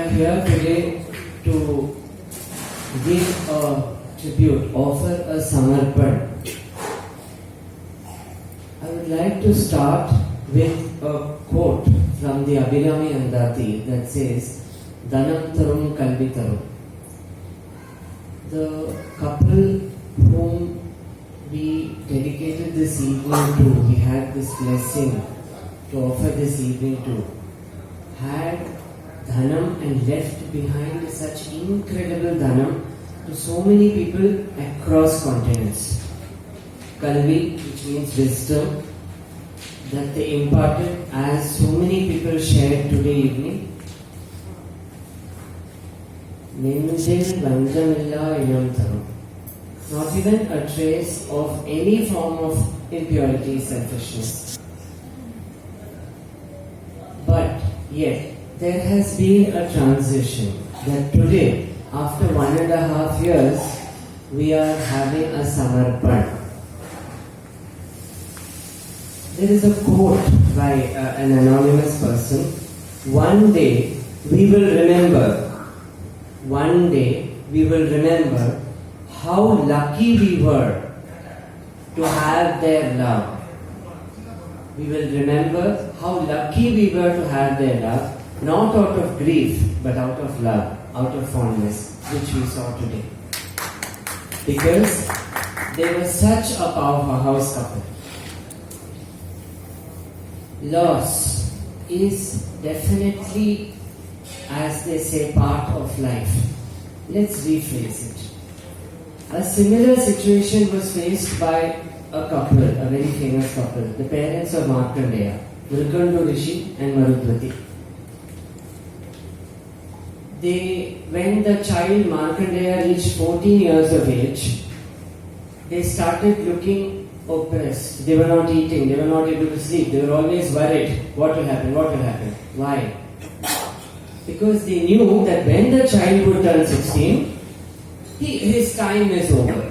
are here today to give a tribute, offer a samarpan. I would like to start with a quote from the Abhinami Andati that says, Dhanam Tarum Kalvi Tarum. The couple whom we dedicated this evening to, we had this blessing to offer this evening to, had dhanam and left behind such incredible dhanam to so many people across continents. Kalvi, which means wisdom, that they imparted as so many people shared today evening. Nendil Vandamilla Inam Tarum. Not even a trace of any form of impurity, selfishness. But yet, there has been a transition that today, after 1.5 years, we are having a samarpan. There is a quote by an anonymous person. One day we will remember how lucky we were to have their love. We will remember how lucky we were to have their love, not out of grief, but out of love, out of fondness, which we saw today. Because they were such a powerhouse couple. Loss is definitely, as they say, part of life. Let's rephrase it. A similar situation was faced by a couple, a very famous couple, the parents of Markandeya, Mrigandu Rishi and Marudvati. When the child Markandeya reached 14 years of age, they started looking oppressed. They were not eating, they were not able to sleep, they were always worried. What will happen? Why? Because they knew that when the child would turn 16, his time is over.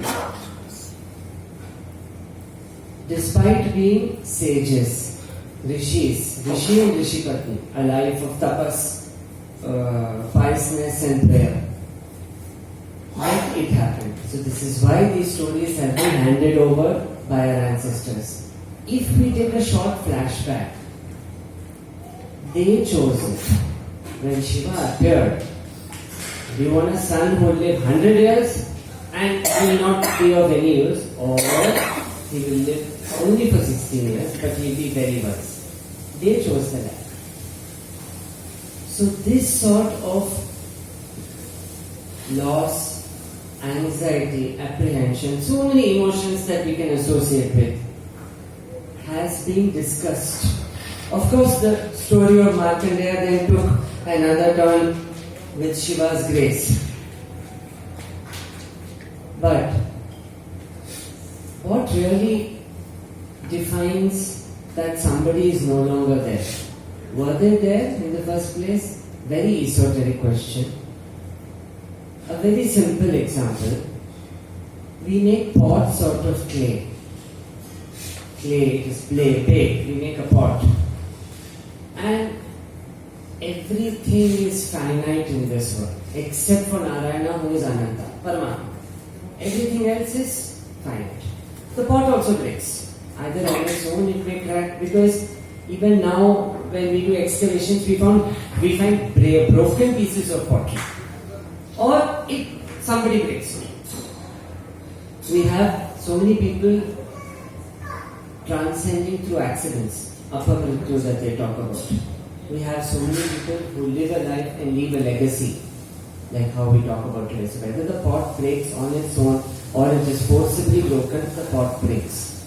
Despite being sages, rishis, Rishi and Rishipatni, a life of tapas, piousness and prayer, yet it happened. So this is why these stories have been handed over by our ancestors. If we take a short flashback, they chose it. When Shiva appeared, do you want a son who will live 100 years and will not be of any use, or he will live only for 16 years but he will be very wise? They chose the life. So this sort of loss, anxiety, apprehension, so many emotions that we can associate with, has been discussed. Of course, the story of Markandeya then took another turn with Shiva's grace. But what really defines that somebody is no longer there? Were they there in the first place? Very esoteric question. A very simple example. We make pots out of clay. Clay is baked. We make a pot. And everything is finite in this world, except for Narayana, who is Ananta, Paramatma. Everything else is finite. The pot also breaks. Either on its own it may crack, because even now when we do excavations, we find broken pieces of pottery. Or somebody breaks it. We have so many people transcending through accidents, apamrityu that they talk about. We have so many people who live a life and leave a legacy, like how we talk about today. So whether the pot breaks on its own or it is forcibly broken, the pot breaks.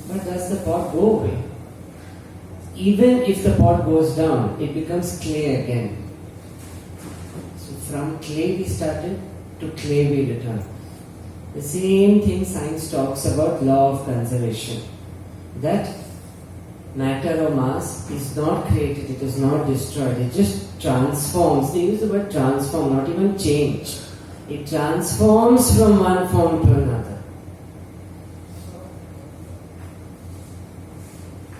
But does the pot go away? Even if the pot goes down, it becomes clay again. So from clay we started, to clay we return. The same thing science talks about law of conservation. That matter or mass is not created, it is not destroyed, it just transforms. They use the word transform, not even change. It transforms from one form to another.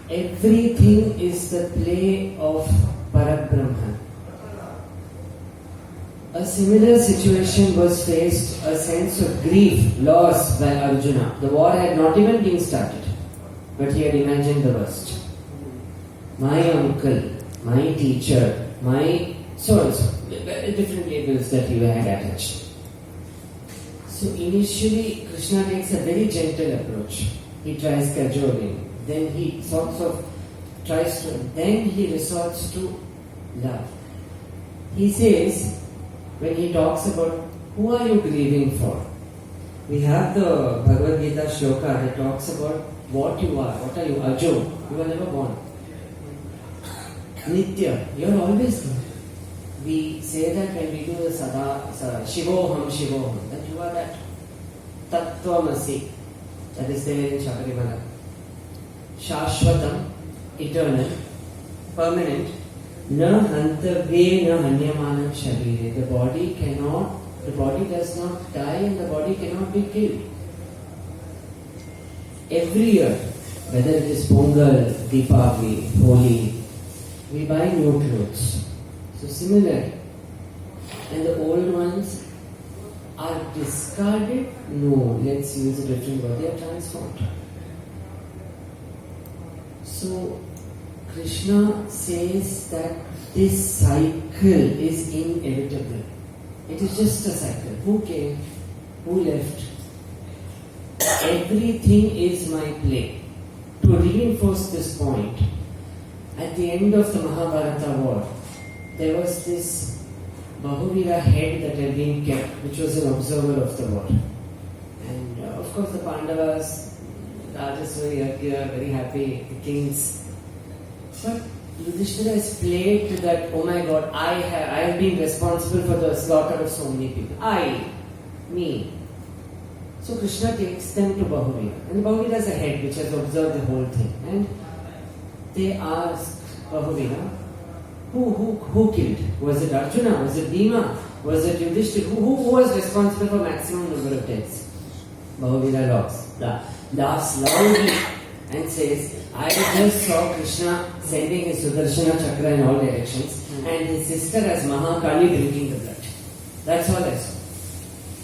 Everything is the play of Parabrahman. similar situation was faced, a sense of grief, loss by Arjuna. The war had not even been started, but he had imagined the worst. My uncle, my teacher, my so-and-so, different labels that he had attached. So initially, Krishna takes a very gentle approach. He tries cajoling, then he sorts of tries to, then he resorts to love. He says, when he talks about who are you grieving for, we have the Bhagavad Gita shloka that talks about what you are. What are you? Ajo. You were never born. Nitya. You are always there. We say that when we do the Shivoham, that you are that Tattvamasi that is there in Shabarimala. Shashvatam, eternal, permanent. Na hantavye na hanyamanam sharire. The body does not die and the body cannot be killed. Every year, whether it is Pongal, Deepavali, Holi, we buy new clothes. So similarly, and the old ones are discarded? No, let's use a different word. They are transformed. So Krishna says that this cycle is inevitable. It is just a cycle. Who came? Who left? Everything is my play. To reinforce this point, at the end of the Mahabharata war, there was this Bahuvira head that had been kept, which was an observer of the war. And of course the Pandavas, Rajaswari, Argya, very happy, the kings. But Yudhishthira is played to that, oh my God, I have been responsible for the slaughter of so many people. Me. So Krishna takes them to Bahuvira. And Bahuvira is a head which has observed the whole thing. And they ask Bahuvira, who killed? Was it Arjuna? Was it Bhima? Was it Yudhishthira? Who was responsible for maximum number of deaths? Bahuvira laughs loudly and says, I just saw Krishna sending his Sudarshana Chakra in all directions and his sister as Mahakali drinking the blood. That's all I saw.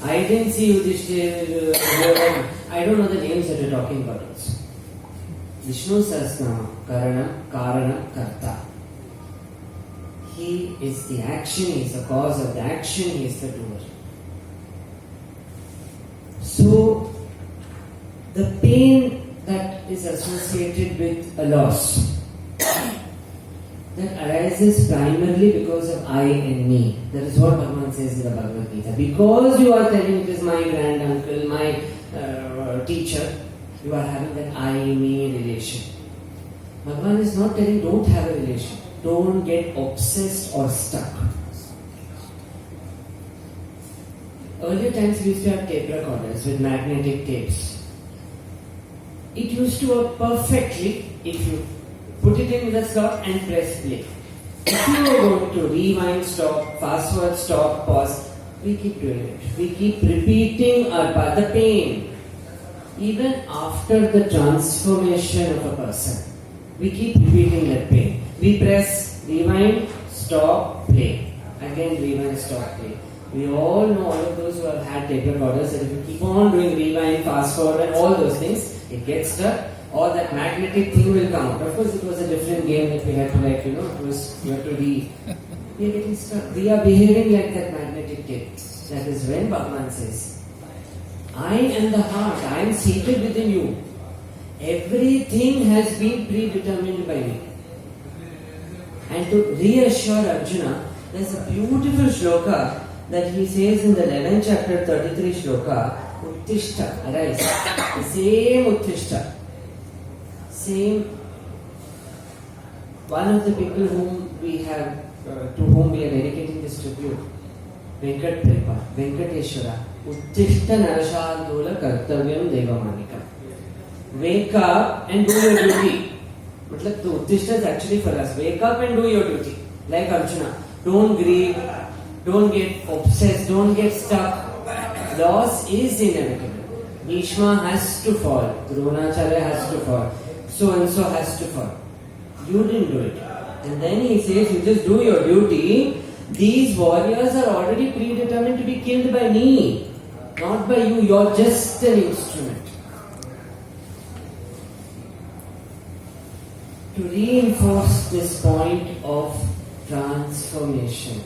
I didn't see Yudhishthira, I don't know the names that you're talking about also. Vishnu Sahasranama, Karanam, Karta. He is the action, he is the cause of the action, he is the doer. So, the pain that is associated with a loss, that arises primarily because of I and me. That is what Bhagavan says in the Bhagavad Gita. Because you are telling it is my granduncle, my teacher, you are having that I-me relation. Bhagavan is not telling don't have a relation. Don't get obsessed or stuck. Earlier times we used to have tape recorders with magnetic tapes. It used to work perfectly if you put it in the slot and press play. If you are going to rewind, stop, fast forward, stop, pause, we keep doing it. We keep repeating our path, the pain. Even after the transformation of a person, we keep repeating that pain. We press rewind, stop, play. Again rewind, stop, play. We all know, all of those who have had tape recorders, that if you keep on doing rewind, fast forward and all those things, it gets stuck or that magnetic thing will come out. Of course it was a different game that we had to you had to we are getting stuck. We are behaving like that magnetic tape. That is when Bhagavan says, I am the heart, I am seated within you. Everything has been predetermined by me. And to reassure Arjuna, there is a beautiful shloka that he says in the 11th chapter, 33 shloka, Uttishta, arise. The same Uttishta. Same. One of the people whom we have, to whom we are dedicating this tribute, Venkateshwara, Uttishta Narashadola Kartavyam Devamanikam. Wake up and do your duty. The Uttishta is actually for us. Wake up and do your duty. Like Arjuna. Don't grieve. Don't get obsessed. Don't get stuck. Loss is inevitable. Bhishma has to fall. Dronacharya has to fall. So and so has to fall. You didn't do it. And then he says, you just do your duty. These warriors are already predetermined to be killed by me, not by you. You're just an instrument. To reinforce this point of transformation,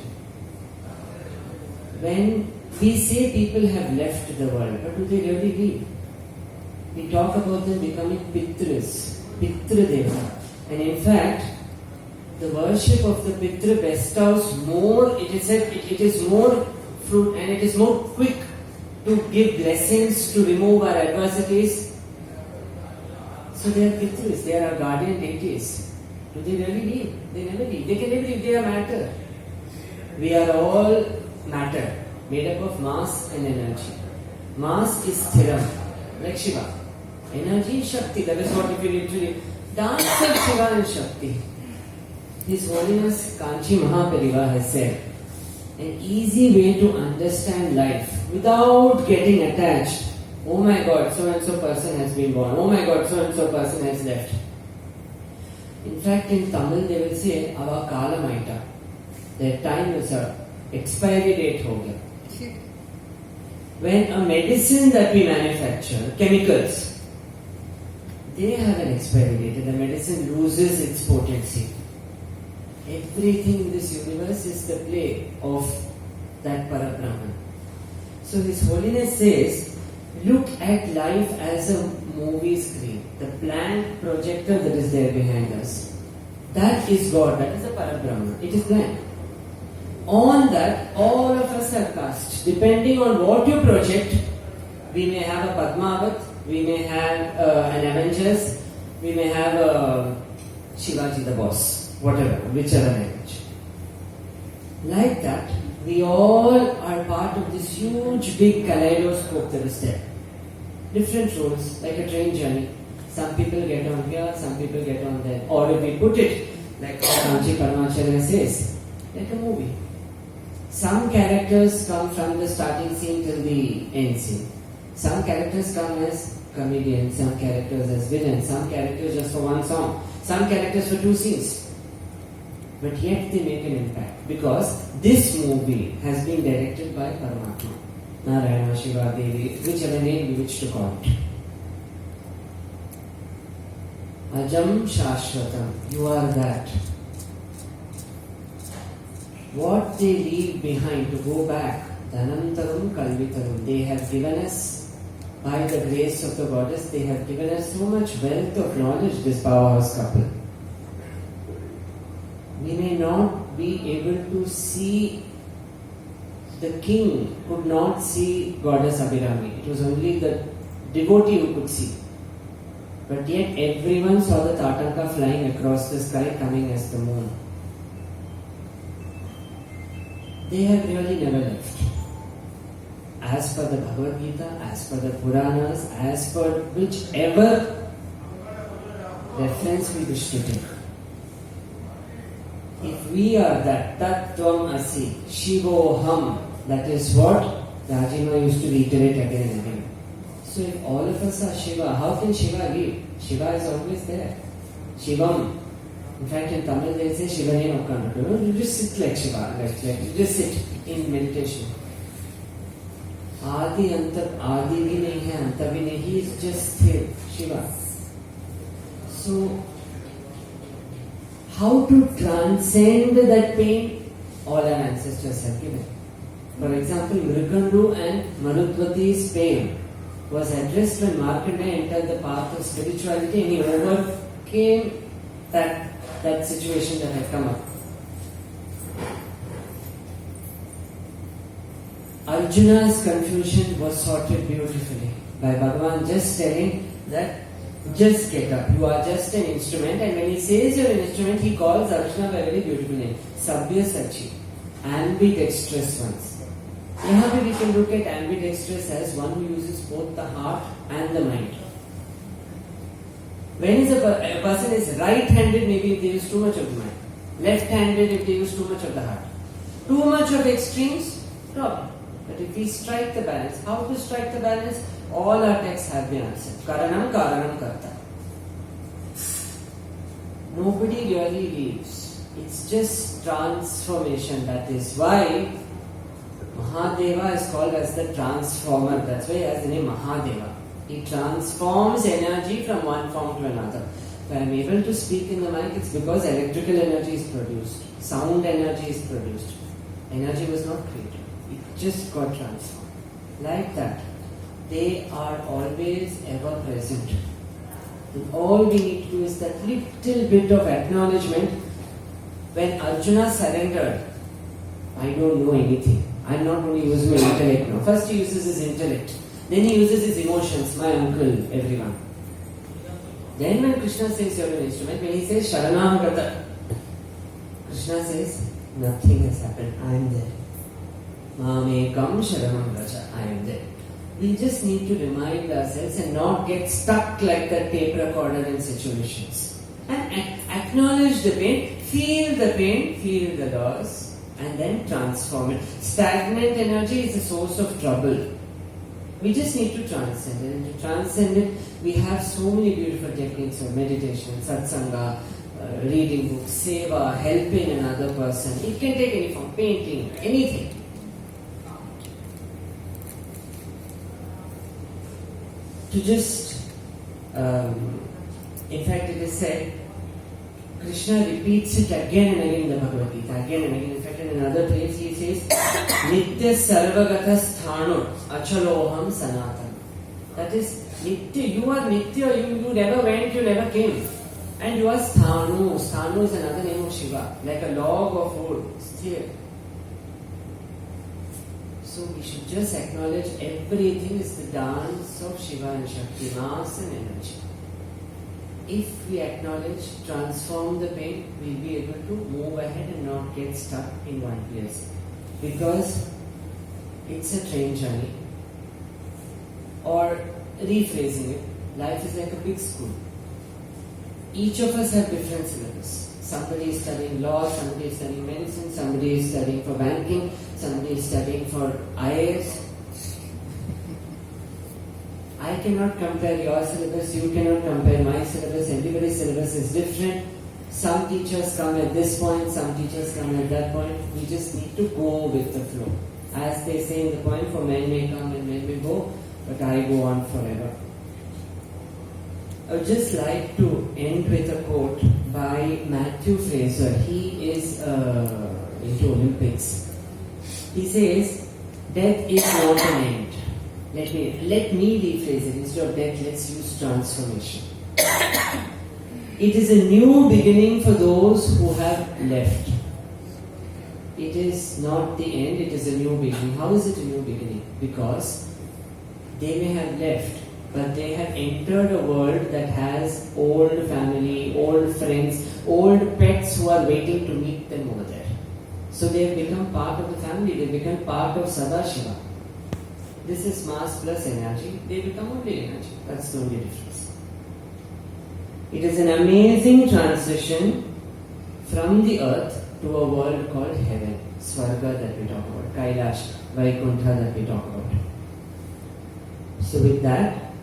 when we say people have left the world, but do they really leave? We talk about them becoming Pitras, Pitradeva. And in fact, the worship of the Pitra bestows more, it is said, it is more fruit and it is more quick to give blessings, to remove our adversities. So they are Pitras, they are our guardian deities. Do they really leave? They never leave. They can never leave, they are matter. We are all matter, made up of mass and energy. Mass is Thiram, like Shiva. Energy is Shakti, that is what if you literally dance of Shiva and Shakti. His Holiness Kanchi Mahapariva has said, an easy way to understand life without getting attached. Oh my God, so and so person has been born. Oh my God, so and so person has left. In fact, in Tamil they will say, Ava Kala Maita. Their time is up. Expiry date ho gaya. When a medicine that we manufacture, chemicals, they have an expiry date and the medicine loses its potency. Everything in this universe is the play of that Parabrahman. So His Holiness says, look at life as a movie screen. The blank projector that is there behind us. That is God, that is a Parabrahman. It is blank. On that, all of us are cast. Depending on what you project, we may have a Padmavat, we may have an Avengers, we may have a Shivaji the Boss, whatever, whichever language. Like that, we all are part of this huge big kaleidoscope that is there. Different roles, like a train journey. Some people get on here, some people get on there. Or if we put it, like Kanchi Paramacharya says, like a movie. Some characters come from the starting scene till the end scene. Some characters come as comedians, some characters as villains, some characters just for one song, some characters for two scenes. But yet they make an impact because this movie has been directed by Paramatma, Narayana, Shiva, Devi, whichever name you wish to call it. Ajam Shashvatam, you are that. What they leave behind to go back, Dhanantaram Kalvitaram, they have given us, by the grace of the goddess, they have given us so much wealth of knowledge, this powerhouse couple. We may not be able to see, the king could not see goddess Abhirami. It was only the devotee who could see. But yet everyone saw the Tatanka flying across the sky coming as the moon. They have really never left. As per the Bhagavad Gita, as per the Puranas, as per whichever reference we wish to take. If we are that, Tattvam Asi, Shivoham, that is what Rajima used to reiterate again and again. So if all of us are Shiva, how can Shiva leave? Shiva is always there. Shivam. In fact, in Tamil they say Shivane Okkandu. You just sit like Shiva, like you just sit in meditation. Adi Anta, Adi bhi nahi hai, Anta bhi nahi, he is just here, Shiva. So, how to transcend that pain? All our ancestors have given. For example, Mrikandu and Manudvati's pain was addressed when Markandeya entered the path of spirituality and he overcame that situation that had come up. Arjuna's confusion was sorted beautifully by Bhagavan just telling that just get up, you are just an instrument, and when he says you're an instrument, he calls Arjuna by a very beautiful name, Sabya Sachi, ambidextrous ones. Here we can look at ambidextrous as one who uses both the heart and the mind. When a person is right-handed, maybe if they use too much of the mind. Left-handed, if they use too much of the heart. Too much of extremes, problem. But if we strike the balance, how to strike the balance? All our texts have the answer. Karanam Karta. Nobody really leaves. It's just transformation. That is why Mahadeva is called as the transformer. That's why he has the name Mahadeva. He transforms energy from one form to another. If I am able to speak in the mic, it's because electrical energy is produced. Sound energy is produced. Energy was not created. It just got transformed. Like that. They are always ever present. And all we need to do is that little bit of acknowledgement. When Arjuna surrendered, I don't know anything. I'm not going to use my intellect now. First he uses his intellect. Then he uses his emotions, my uncle, everyone. Then when Krishna says you're an instrument, when he says Sharanam, Krishna says, nothing has happened, I am there. Mamekam Sharanam Raja, I am there. We just need to remind ourselves and not get stuck like that tape recorder in situations. And acknowledge the pain, feel the loss, and then transform it. Stagnant energy is a source of trouble. We just need to transcend it. And to transcend it, we have so many beautiful techniques of meditation, satsanga, reading books, seva, helping another person. It can take any form, painting, anything. To just, in fact it is said, Krishna repeats it again and again in the Bhagavad Gita, again and again. In fact, in another place he says, Nitya Sarvagata Sthano Achaloham Sanatan. That is, Nitya, you are Nitya, you never went, you never came. And you are Sthanu. Sthanu is another name of Shiva, like a log of wood, still. So we should just acknowledge everything is the dance of Shiva and Shakti, mass and energy. If we acknowledge, transform the pain, we'll be able to move ahead and not get stuck in one place. Because it's a train journey. Or rephrasing it, life is like a big school. Each of us have different syllabus. Somebody is studying law, somebody is studying medicine, somebody is studying for banking, somebody is studying for IAS. I cannot compare your syllabus, you cannot compare my syllabus, everybody's syllabus is different. Some teachers come at this point, some teachers come at that point. We just need to go with the flow. As they say in the poem, for men may come and men may go, but I go on forever. I would just like to end with a quote by Matthew Fraser. He is into Olympics. He says, death is not an end. Let me rephrase it. Instead of death, let's use transformation. It is a new beginning for those who have left. It is not the end, it is a new beginning. How is it a new beginning? Because they may have left, but they have entered a world that has old family, old friends, old pets who are waiting to meet them over there. So they have become part of the family, they become part of Sadashiva. This is mass plus energy, they become only energy. That's the only difference. It is an amazing transition from the earth to a world called heaven, Swarga that we talk about, Kailash, Vaikuntha that we talk about. So with that,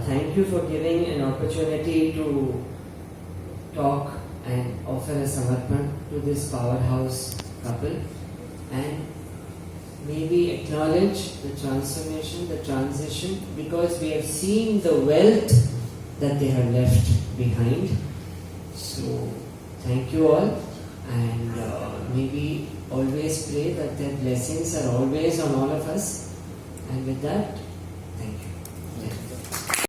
thank you for giving an opportunity to talk and offer a samarpan to this powerhouse couple, and maybe acknowledge the transformation, the transition, because we have seen the wealth that they have left behind. So thank you all, and maybe always pray that their blessings are always on all of us. And with that, thank you.